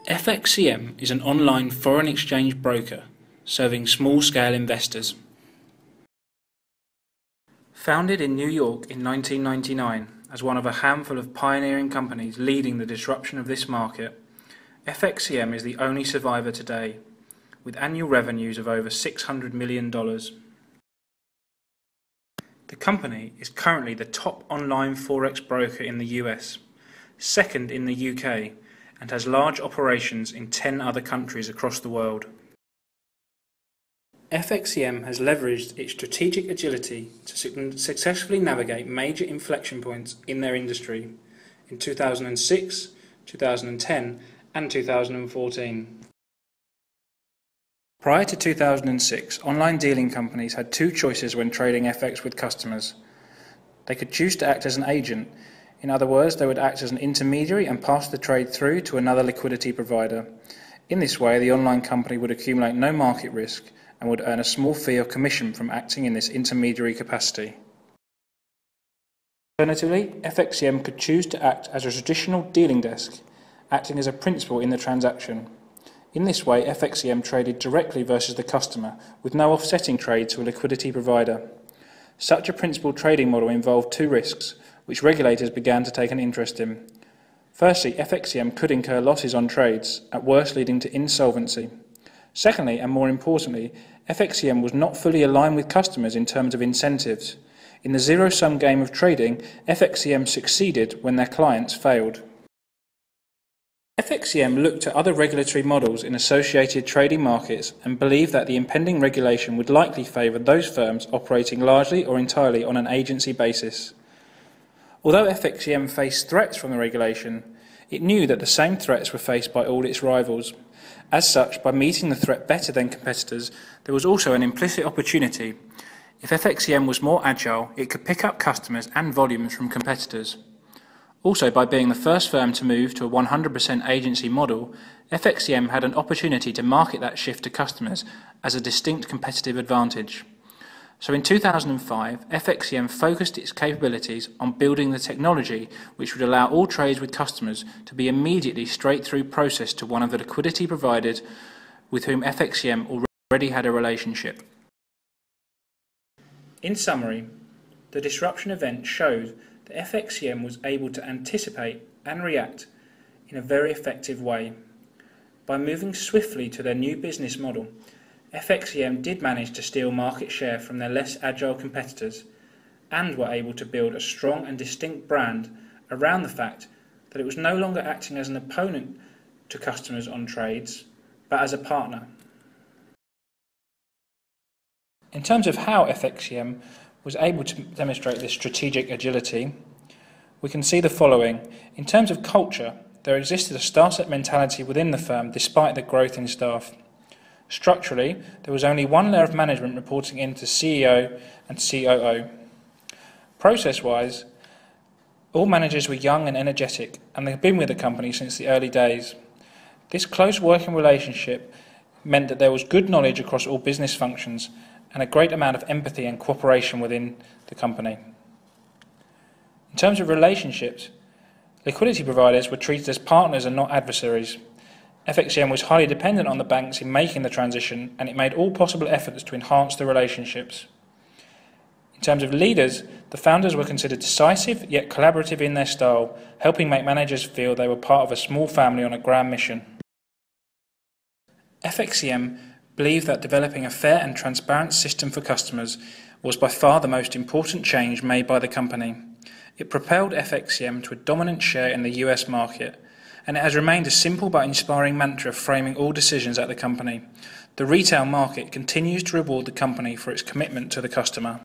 FXCM is an online foreign exchange broker serving small-scale investors. Founded in New York in 1999 as one of a handful of pioneering companies leading the disruption of this market, FXCM is the only survivor today, with annual revenues of over $600 million. The company is currently the top online forex broker in the US, second in the UK, and has large operations in 10 other countries across the world. FXCM has leveraged its strategic agility to successfully navigate major inflection points in their industry in 2006, 2010 and 2014. Prior to 2006, online dealing companies had two choices when trading FX with customers. They could choose to act as an agent. In other words, they would act as an intermediary and pass the trade through to another liquidity provider. In this way, the online company would accumulate no market risk and would earn a small fee or commission from acting in this intermediary capacity. Alternatively, FXCM could choose to act as a traditional dealing desk, acting as a principal in the transaction. In this way, FXCM traded directly versus the customer, with no offsetting trade to a liquidity provider. Such a principal trading model involved two risks, which regulators began to take an interest in. Firstly, FXCM could incur losses on trades, at worst leading to insolvency. Secondly, and more importantly, FXCM was not fully aligned with customers in terms of incentives. In the zero-sum game of trading, FXCM succeeded when their clients failed. FXCM looked at other regulatory models in associated trading markets and believed that the impending regulation would likely favour those firms operating largely or entirely on an agency basis. Although FXCM faced threats from the regulation, it knew that the same threats were faced by all its rivals. As such, by meeting the threat better than competitors, there was also an implicit opportunity. If FXCM was more agile, it could pick up customers and volumes from competitors. Also, by being the first firm to move to a 100% agency model, FXCM had an opportunity to market that shift to customers as a distinct competitive advantage. So in 2005, FXCM focused its capabilities on building the technology which would allow all trades with customers to be immediately straight-through processed to one of the liquidity providers with whom FXCM already had a relationship. In summary, the disruption event showed that FXCM was able to anticipate and react in a very effective way. By moving swiftly to their new business model, FXCM did manage to steal market share from their less agile competitors and were able to build a strong and distinct brand around the fact that it was no longer acting as an opponent to customers on trades, but as a partner. In terms of how FXCM was able to demonstrate this strategic agility, we can see the following. In terms of culture, there existed a startup mentality within the firm despite the growth in staff. Structurally, there was only one layer of management reporting into CEO and COO. Process-wise, all managers were young and energetic, and they had been with the company since the early days. This close working relationship meant that there was good knowledge across all business functions and a great amount of empathy and cooperation within the company. In terms of relationships, liquidity providers were treated as partners and not adversaries. FXCM was highly dependent on the banks in making the transition, and it made all possible efforts to enhance the relationships. In terms of leaders, the founders were considered decisive yet collaborative in their style, helping make managers feel they were part of a small family on a grand mission. FXCM believed that developing a fair and transparent system for customers was by far the most important change made by the company. It propelled FXCM to a dominant share in the US market, and it has remained a simple but inspiring mantra framing all decisions at the company. The retail market continues to reward the company for its commitment to the customer.